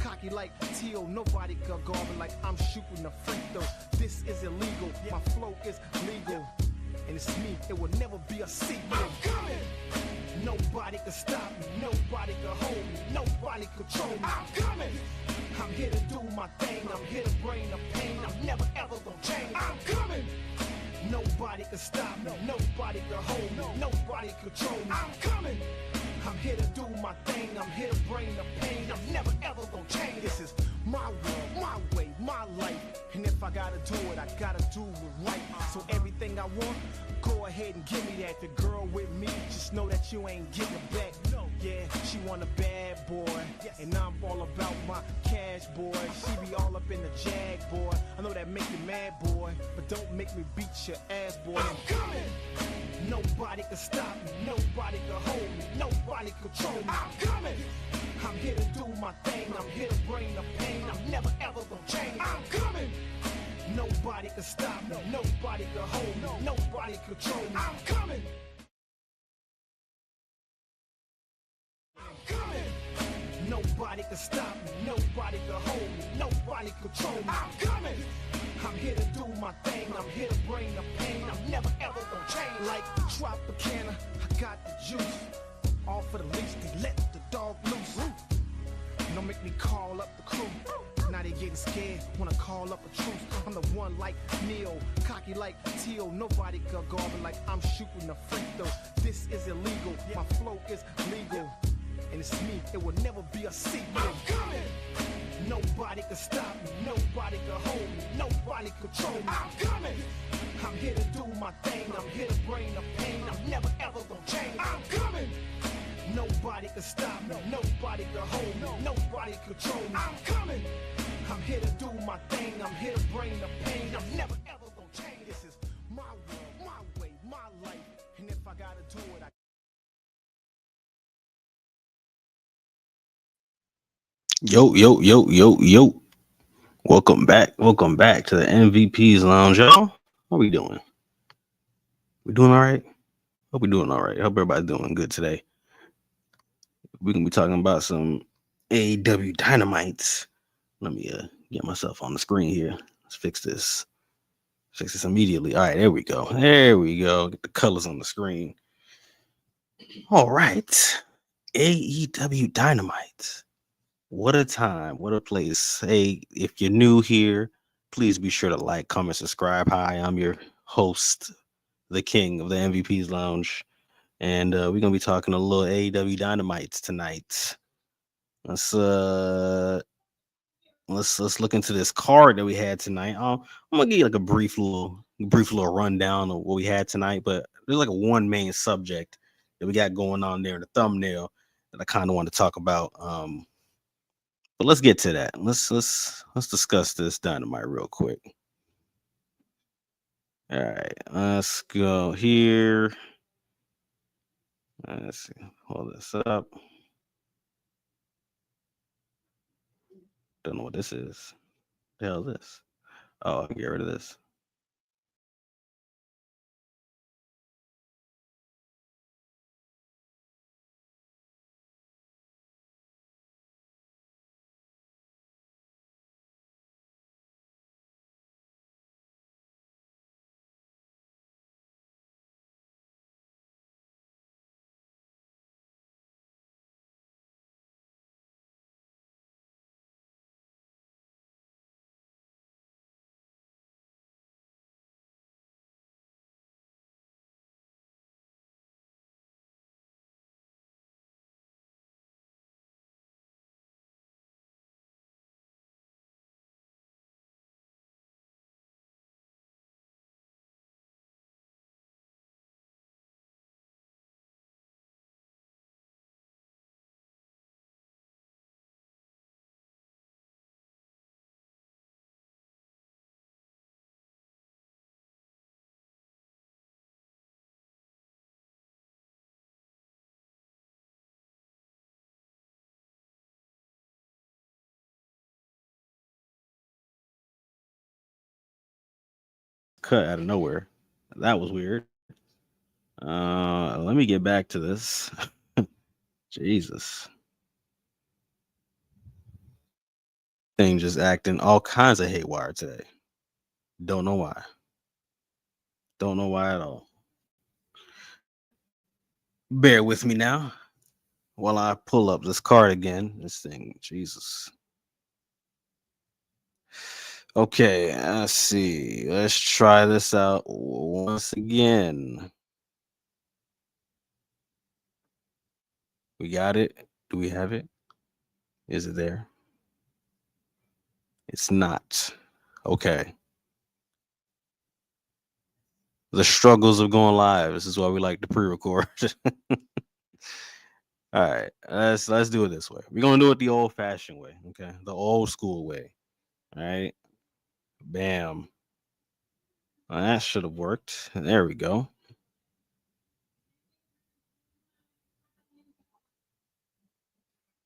cocky like Teal, nobody could guard me like I'm shooting a free throw. This is illegal, my flow is legal, and it's me, it will never be a secret. I'm coming. Nobody can stop me, nobody can hold me, nobody control me. I'm coming. I'm here to do my thing, I'm here to bring the pain, I'm never ever gonna change. I'm coming. Nobody can stop me, nobody can hold me, nobody control me. I'm coming. I'm here to do my thing, I'm here to bring the pain, I'm never ever gonna change. This is my world, my way, my life, and if I gotta do it, I gotta do it right. So everything I want, go ahead and give me that. The girl with me, just know that you ain't getting it back. Yeah, she want a bad boy, and I'm all about my cash, boy. She be all up in the jag, boy. I know that make you mad, boy, but don't make me beat your ass, boy. I'm coming. Nobody can stop me, nobody can hold me, nobody control me. I'm coming. I'm here to do my thing, I'm here to bring the pain, I'm never ever gonna change. I'm coming. Nobody can stop me, nobody can hold me, nobody control me. I'm coming. Coming. Nobody can stop me, nobody can hold me, nobody control me. I'm coming. I'm here to do my thing, I'm here to bring the pain, I'm never ever gonna change. Like Tropicana, I got the juice. All for the least, they let the dog loose. Don't make me call up the crew. Now they getting scared, wanna call up a truce. I'm the one like Neil, cocky like Teal. Nobody can guard me like I'm shooting a free throw. This is illegal, my flow is legal, and it's me, it will never be a secret. I'm coming. Nobody can stop me, nobody can hold me, nobody control me. I'm coming. I'm here to do my thing, I'm here to bring the pain, I'm never ever gonna change. I'm coming. Nobody can stop me, nobody can hold me, nobody control me. I'm coming. I'm here to do my thing, I'm here to bring the pain, I'm never ever gonna change. This is my world, my way, my life, and if I gotta do it, I... Yo. Welcome back to the MVP's Lounge, y'all. How we doing? We doing all right? Hope we doing all right. Hope everybody's doing good today. We're gonna be talking about some AEW Dynamite. Let me get myself on the screen here. Let's fix this. Fix this immediately. All right, there we go. Get the colors on the screen. All right. AEW Dynamite. What a time. What a place. Hey, if you're new here, please be sure to like, comment, subscribe. Hi, I'm your host, the king of the MVP's Lounge. And we're gonna be talking a little AEW Dynamite tonight. Let's look into this card that we had tonight. I'm gonna give you like a brief little rundown of what we had tonight, but there's like a one main subject that we got going on there in the thumbnail that I kind of want to talk about. But let's get to that. Let's discuss this Dynamite real quick. All right, let's go here. Let's see. Hold this up. Don't know what this is. The hell is this? Oh, I can get rid of this. Cut out of nowhere. That was weird. Let me get back to this. Jesus. Thing just acting all kinds of haywire today. Don't know why. Don't know why at all. Bear with me now while I pull up this card again. This thing, Jesus. Okay, let's see. Let's try this out once again. We got it. Do we have it? Is it there? It's not. Okay. The struggles of going live. This is why we like to pre-record. All right, let's do it this way. We're gonna do it the old-fashioned way, okay? The old school way. All right. Bam. Well, that should have worked. There we go.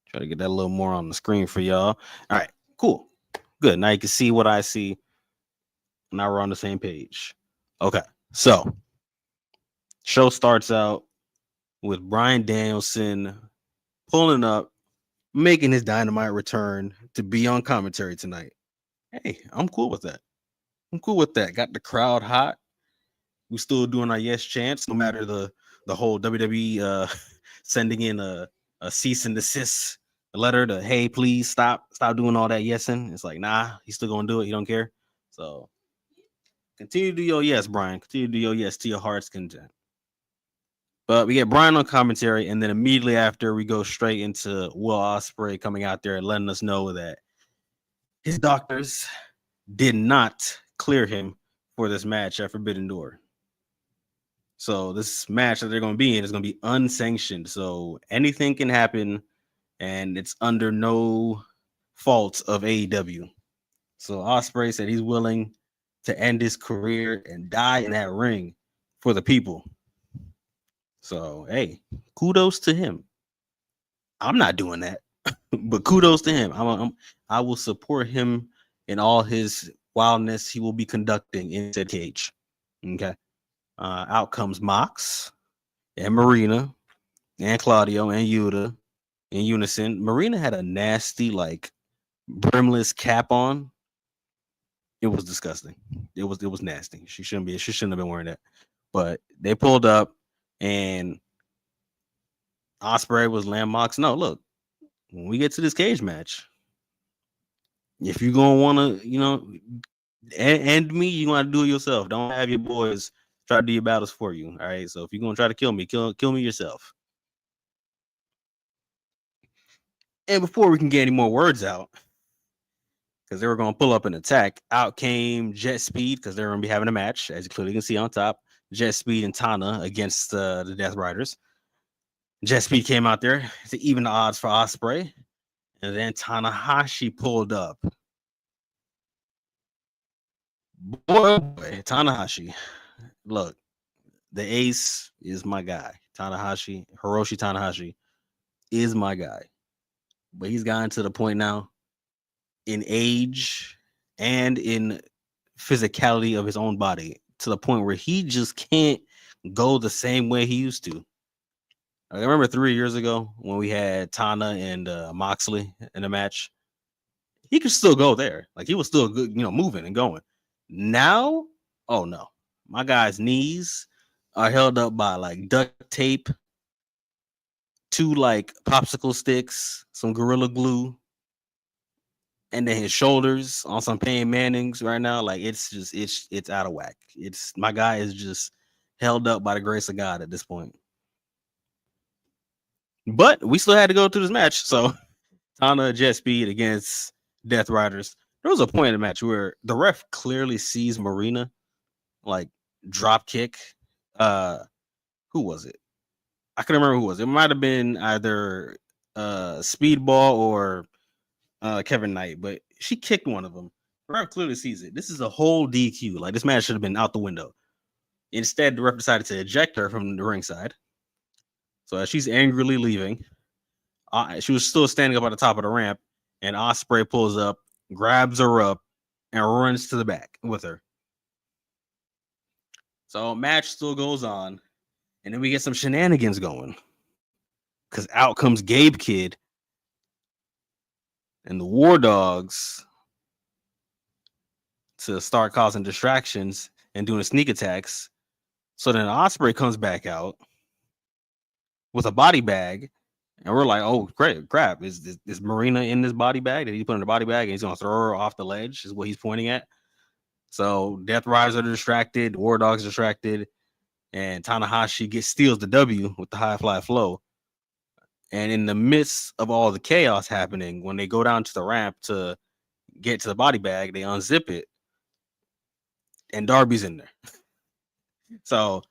Try to get that a little more on the screen for y'all. All right, cool. Good. Now you can see what I see. Now we're on the same page. Okay, so show starts out with Bryan Danielson pulling up, making his Dynamite return to be on commentary tonight. Hey, I'm cool with that. I'm cool with that. Got the crowd hot. We still doing our yes chants, no matter the whole WWE sending in a cease and desist letter to, hey, please stop doing all that yesing. It's like, nah, he's still gonna do it. He don't care. So continue to do your yes, Bryan. Continue to do your yes to your heart's content. But we get Bryan on commentary, and then immediately after, we go straight into Will Ospreay coming out there and letting us know that his doctors did not clear him for this match at Forbidden Door. So this match that they're going to be in is going to be unsanctioned. So anything can happen, and it's under no fault of AEW. So Ospreay said he's willing to end his career and die in that ring for the people. So, hey, kudos to him. I'm not doing that, but kudos to him. I will support him in all his wildness he will be conducting in said cage. Okay. Out comes Mox and Marina and Claudio and Yuta in unison. Marina had a nasty, like, brimless cap on. It was disgusting. It was nasty. She shouldn't have been wearing that. But they pulled up, and Ospreay was laying Mox. No, look, when we get to this cage match, if you're gonna want to, end me, you want to do it yourself. Don't have your boys try to do your battles for you. All right. So if you're gonna try to kill me, kill me yourself. And before we can get any more words out, because they were going to pull up an attack, out came JetSpeed, because they're going to be having a match, as you clearly can see on top. JetSpeed and Tana against the Death Riders. JetSpeed came out there to even the odds for Ospreay. And then Tanahashi pulled up. Boy, Tanahashi. Look, the ace is my guy. Hiroshi Tanahashi is my guy. But he's gotten to the point now in age and in physicality of his own body to the point where he just can't go the same way he used to. I remember 3 years ago when we had Tana and Moxley in a match. He could still go there. Like, he was still good, moving and going. Now, oh no. My guy's knees are held up by like duct tape, 2 like popsicle sticks, some Gorilla Glue, and then his shoulders on some Payne Mannings right now. Like, it's out of whack. My guy is just held up by the grace of God at this point. But we still had to go through this match. So Tana JetSpeed against Death Riders. There was a point in the match where the ref clearly sees Marina like drop kick. Who was it? I can't remember who it was. It might have been either Speedball or Kevin Knight, but she kicked one of them. The ref clearly sees it. This is a whole DQ. Like, this match should have been out the window. Instead, the ref decided to eject her from the ringside. So as she's angrily leaving, she was still standing up at the top of the ramp, and Ospreay pulls up, grabs her up, and runs to the back with her. So match still goes on, and then we get some shenanigans going. Because out comes Gabe Kid, and the War Dogs to start causing distractions and doing sneak attacks. So then Ospreay comes back out with a body bag, and we're like, "Oh, great, crap! Is Marina in this body bag? Did he put in the body bag and he's gonna throw her off the ledge?" Is what he's pointing at. So Death Riders are distracted, War Dogs distracted, and Tanahashi steals the W with the high fly flow. And in the midst of all the chaos happening, when they go down to the ramp to get to the body bag, they unzip it, and Darby's in there. So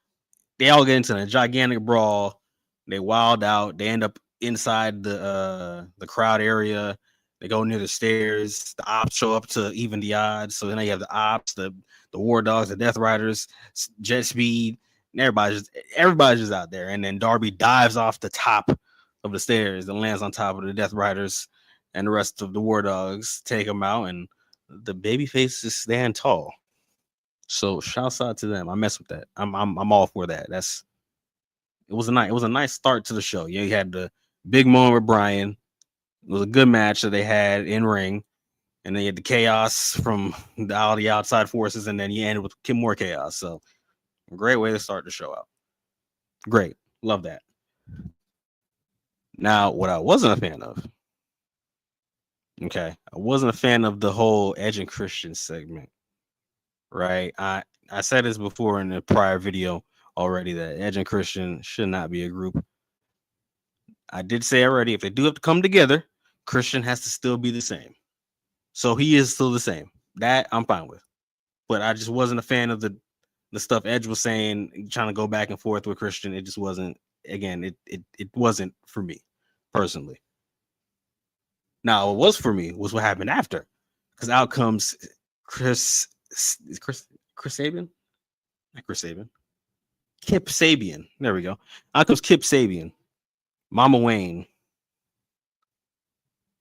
they all get into a gigantic brawl. They wild out. They end up inside the crowd area. They go near the stairs. The ops show up to even the odds. So then you have the ops, the War Dogs, the Death Riders, JetSpeed, and everybody's just out there. And then Darby dives off the top of the stairs and lands on top of the Death Riders, and the rest of the War Dogs take them out, and the baby faces stand tall. So shouts out to them. I mess with that. I'm all for that. It was a nice start to the show. You had the big moment with Bryan. It was a good match that they had in ring, and then you had the chaos from all the outside forces, and then you ended with more chaos. So great way to start the show out. Great, love that. Now, what I wasn't a fan of, I wasn't a fan of the whole Edge and Christian segment, right? I said this before in the prior video already that Edge and Christian should not be a group. I did say already, if they do have to come together, Christian has to still be the same. So he is still the same. That I'm fine with. But I just wasn't a fan of the stuff Edge was saying, trying to go back and forth with Christian. It just wasn't, again, it wasn't for me personally. Now, what was for me was what happened after. Because out comes Chris Sabian? Not Chris Sabian. Kip Sabian. There we go. Out comes Kip Sabian. Mama Wayne.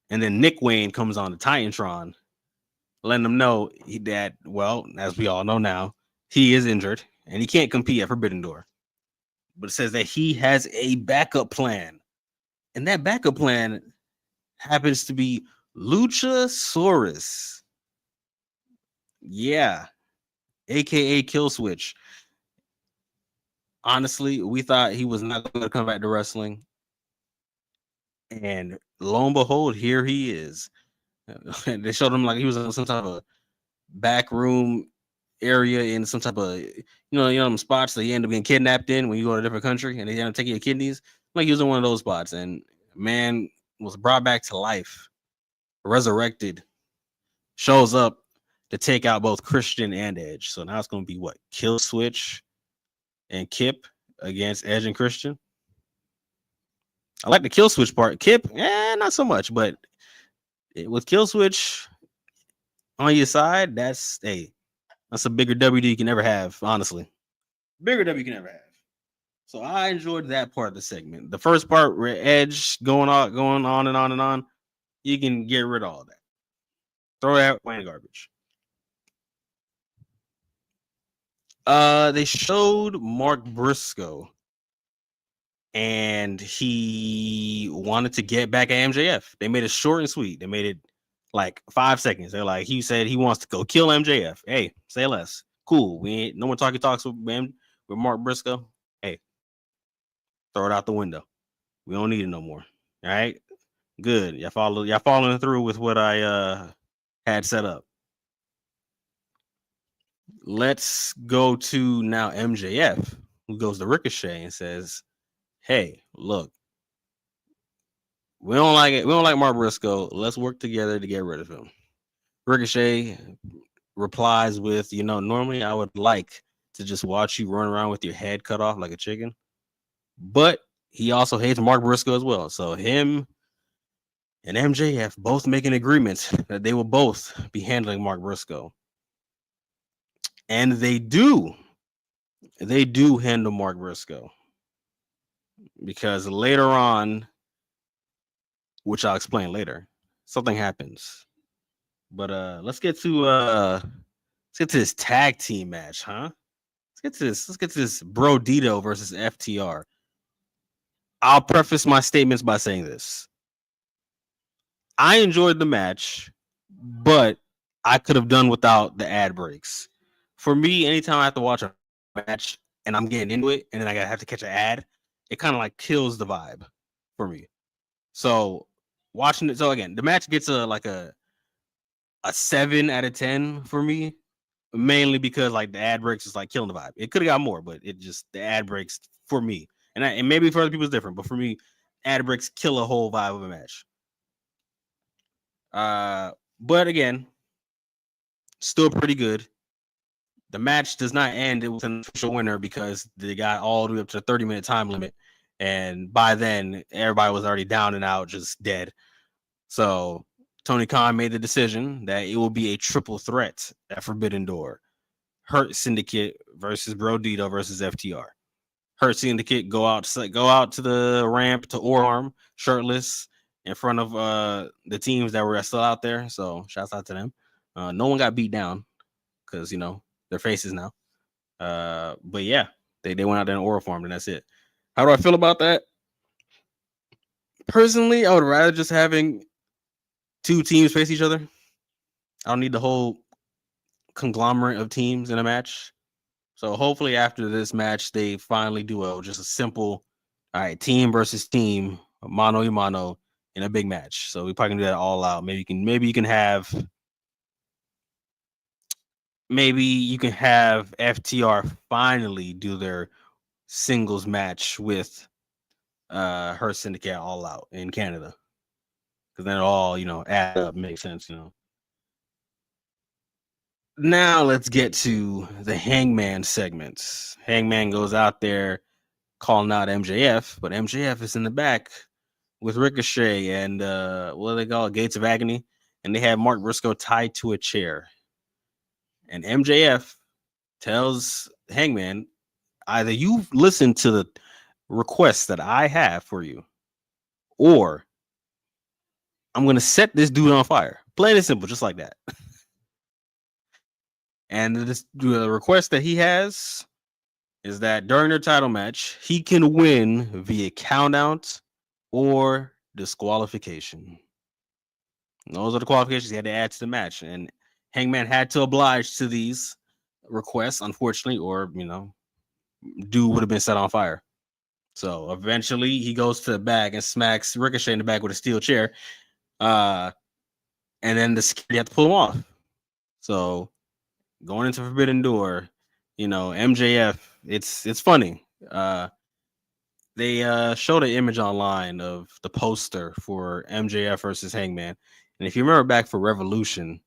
And then Nick Wayne comes on the Titantron, letting them know that, well, as we all know now, he is injured and he can't compete at Forbidden Door. But it says that he has a backup plan. And that backup plan happens to be Luchasaurus. Yeah. AKA Kill Switch. Honestly, we thought he was not going to come back to wrestling. And lo and behold, here he is. They showed him like he was in some type of back room area in some type of, them spots that you end up getting kidnapped in when you go to a different country and they end up taking your kidneys. Like he was in one of those spots, and man was brought back to life, resurrected, shows up to take out both Christian and Edge. So now it's going to be what? Kill Switch and Kip against Edge and Christian. I like the Kill Switch part. Kip, not so much, but with Kill Switch on your side, that's a bigger W you can ever have, honestly. Bigger W you can ever have. So I enjoyed that part of the segment. The first part where Edge going on and on and on, you can get rid of all that. Throw that away in the garbage. They showed Mark Briscoe, and he wanted to get back at MJF. They made it short and sweet. They made it like 5 seconds. They're like, he said he wants to go kill MJF. Hey, say less. Cool. We ain't no more talks with Mark Briscoe. Hey, throw it out the window. We don't need it no more. All right. Good. Y'all following through with what I had set up. Let's go to now MJF, who goes to Ricochet and says, hey, look, we don't like it. We don't like Mark Briscoe. Let's work together to get rid of him. Ricochet replies with, normally I would like to just watch you run around with your head cut off like a chicken. But he also hates Mark Briscoe as well. So him and MJF both making agreements that they will both be handling Mark Briscoe. And they do. They do handle Mark Briscoe. Because later on, which I'll explain later, something happens. But let's get to this tag team match, huh? Let's get to this Brodido versus FTR. I'll preface my statements by saying this. I enjoyed the match, but I could have done without the ad breaks. For me, anytime I have to watch a match and I'm getting into it and then I gotta have to catch an ad, it kind of like kills the vibe for me. So watching it, so again, the match gets a 7 out of 10 for me, mainly because like the ad breaks is like killing the vibe. It could have got more, but it just the ad breaks for me, and maybe for other people it's different, but for me, ad breaks kill a whole vibe of a match. But again, still pretty good. The match does not end with an official winner because they got all the way up to the 30-minute time limit, and by then everybody was already down and out, just dead. So Tony Khan made the decision that it will be a triple threat at Forbidden Door. Hurt Syndicate versus Brodido versus FTR. Hurt Syndicate go out to the ramp to Orarm shirtless in front of the teams that were still out there. So shouts out to them. No one got beat down because their faces now. But yeah, they went out there and oral formed, and that's it. How do I feel about that? Personally, I would rather just having two teams face each other. I don't need the whole conglomerate of teams in a match. So hopefully after this match, they finally do just a simple, all right, team versus team, mano y mano in a big match. So we probably can do that all out. Maybe you can have FTR finally do their singles match with her Syndicate all out in Canada. Because then it all, add up, makes sense, Now let's get to the Hangman segments. Hangman goes out there calling out MJF, but MJF is in the back with Ricochet and what do they call it? Gates of Agony, and they have Mark Briscoe tied to a chair. And MJF tells Hangman, either you listen to the requests that I have for you, or I'm going to set this dude on fire. Plain and simple, just like that. And the request that he has is that during their title match, he can win via countout or disqualification. And those are the qualifications he had to add to the match. And Hangman had to oblige to these requests, unfortunately, or, dude would have been set on fire. So eventually he goes to the back and smacks Ricochet in the back with a steel chair. And then the security had to pull him off. So going into Forbidden Door, MJF, it's funny. They showed an image online of the poster for MJF versus Hangman. And if you remember back for Revolution,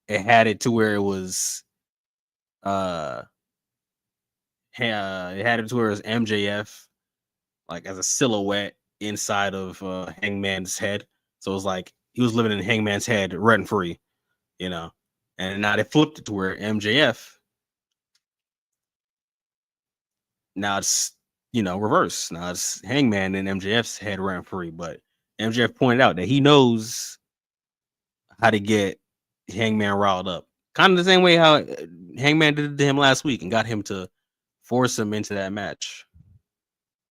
it had it to where it was it had it to where it was MJF like as a silhouette inside of Hangman's head. So it was like he was living in Hangman's head rent free, And now they flipped it to where MJF, now it's reverse. Now it's Hangman in MJF's head rent free. But MJF pointed out that he knows how to get Hangman riled up. Kind of the same way how Hangman did it to him last week and got him to force him into that match.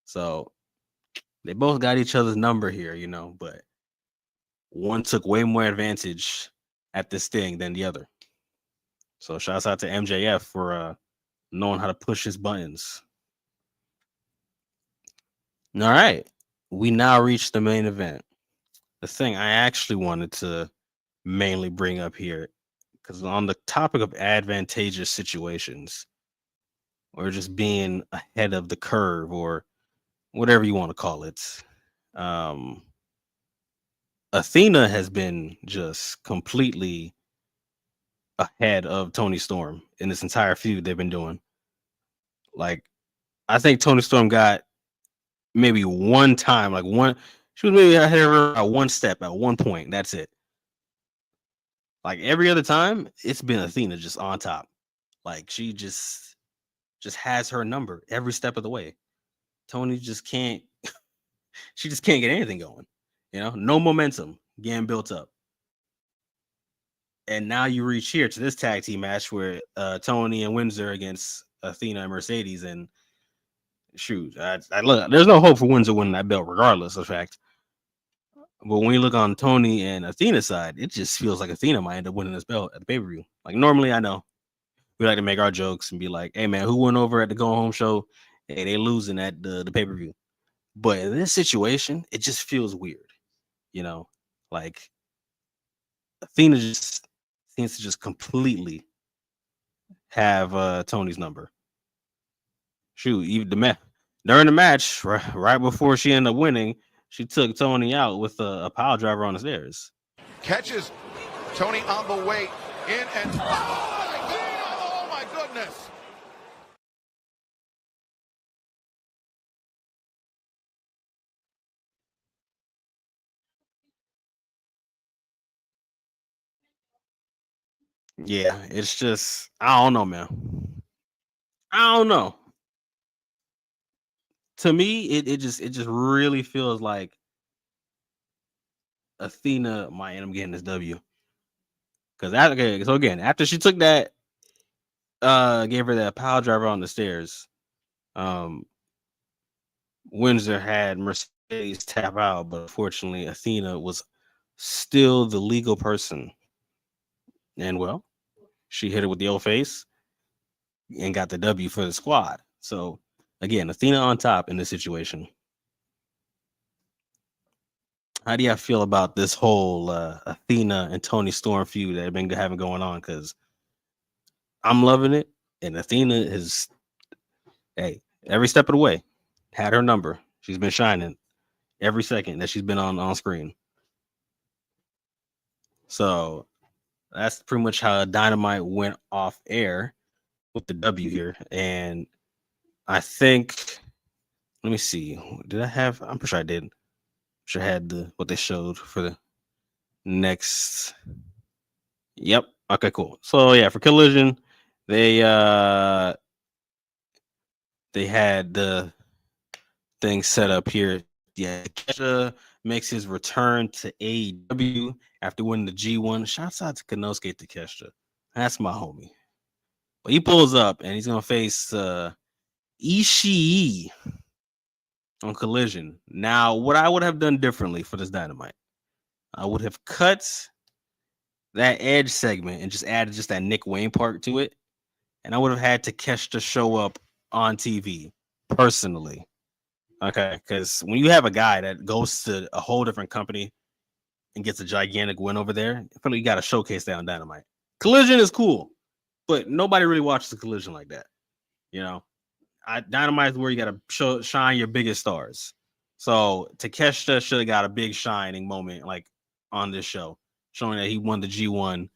So they both got each other's number here, but one took way more advantage at this thing than the other. So shouts out to MJF for knowing how to push his buttons. All right. We now reach the main event. The thing I actually wanted to mainly bring up here, because on the topic of advantageous situations, or just being ahead of the curve, or whatever you want to call it, Athena has been just completely ahead of Toni Storm in this entire feud they've been doing. Like, I think Toni Storm got maybe one time, she was maybe ahead of her at one step at one point. That's it. Like every other time, it's been Athena just on top. Like she just has her number every step of the way. Toni just can't. She just can't get anything going. No momentum getting built up. And now you reach here to this tag team match where Toni and Windsor against Athena and Mercedes, and shoot, I look. There's no hope for Windsor winning that belt, regardless of fact. But when you look on Toni and Athena's side, it just feels like Athena might end up winning this belt at the pay-per-view. Like normally, I know we like to make our jokes and be like, "Hey man, who went over at the Go Home show? Hey, they losing at the pay-per-view." But in this situation, it just feels weird, you know. Like Athena just seems to just completely have Toni's number. Shoot, even during the match, right before she ended up winning, she took Toni out with a pile driver on the stairs. Catches Toni on the way in and oh my goodness. Yeah, it's just I don't know, man. I don't know. To me, it just really feels like Athena might end up getting this W. Because okay, so again, after she took that, gave her that pile driver on the stairs, Windsor had Mercedes tap out, but unfortunately, Athena was still the legal person. And well, she hit it with the old face and got the W for the squad. So again, Athena on top in this situation. How do y'all feel about this whole Athena and Toni Storm feud that have been having going on? Because I'm loving it, and Athena is, hey, every step of the way, had her number. She's been shining every second that she's been on screen. So that's pretty much how Dynamite went off air with the W here. And I think, let me see, did I have? I'm pretty sure I did. Sure had what they showed for the next. Yep. Okay, cool. So yeah, for Collision, they had the thing set up here. Yeah, Kesha makes his return to AEW after winning the G1. Shouts out to Konosuke Takeshita. That's my homie. But he pulls up and he's gonna face Ishii on Collision. Now, what I would have done differently for this Dynamite, I would have cut that Edge segment and just added just that Nick Wayne part to it, and I would have had Takeshita show up on TV personally. Okay, because when you have a guy that goes to a whole different company and gets a gigantic win over there, I feel like you got to showcase that on Dynamite. Collision is cool, but nobody really watches the Collision like that. You know, Dynamite is where you got to shine your biggest stars. So Takeshita should have got a big shining moment like on this show, showing that he won the G1,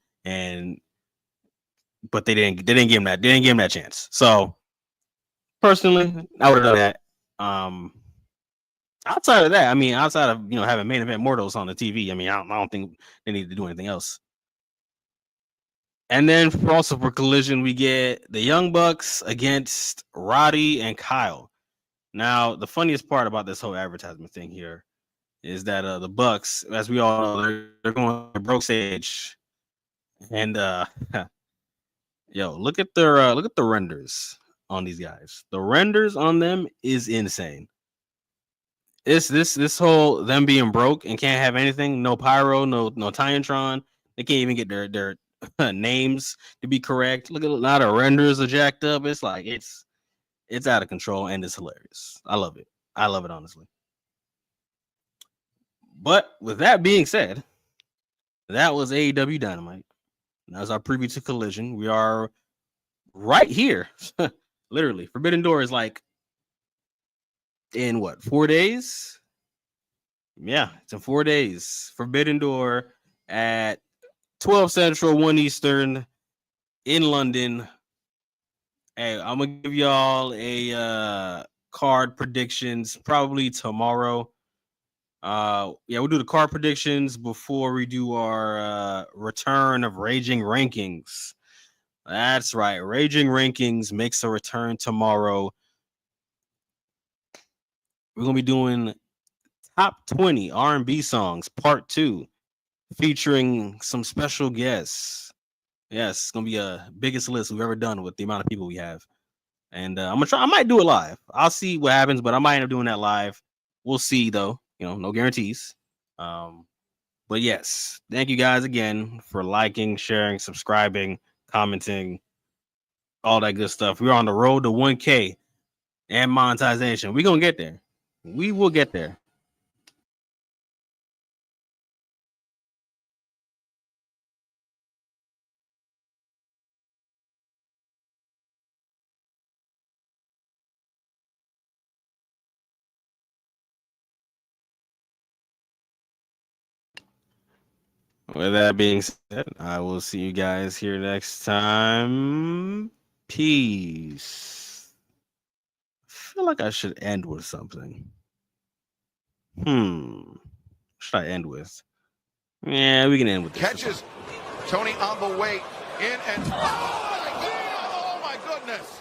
but they didn't give him that chance. So personally, I would have done that. Outside of that, I mean, outside of having main event mortals on the TV, I mean, I don't think they need to do anything else. And then for Collision, we get the Young Bucks against Roddy and Kyle. Now, the funniest part about this whole advertisement thing here is that the Bucks, as we all know, they're going to broke stage, and look at the renders on these guys. The renders on them is insane. This whole them being broke and can't have anything, no pyro, no Titantron. They can't even get their names to be correct. Look at a lot of renders are jacked up. It's like it's out of control and it's hilarious. I love it. I love it honestly. But with that being said, that was AEW Dynamite. That was our preview to Collision. We are right here. Literally, Forbidden Door is like in 4 days? Yeah, it's in 4 days. Forbidden Door at 12 Central, 1 Eastern in London. Hey, I'm gonna give y'all a card predictions probably tomorrow. We'll do the card predictions before we do our return of Raging Rankings. That's right. Raging Rankings makes a return tomorrow. We're going to be doing top 20 R&B songs, part 2, featuring some special guests. Yes, it's going to be a biggest list we've ever done with the amount of people we have. And I'm going to try. I might do it live. I'll see what happens, but I might end up doing that live. We'll see, though. No guarantees. But yes, thank you guys again for liking, sharing, subscribing, commenting, all that good stuff. We're on the road to 1K and monetization. We're gonna get there. We will get there. With that being said, I will see you guys here next time. Peace. I feel like I should end with something. What should I end with? Yeah, we can end with this. Catches Toni on the way in and oh my goodness.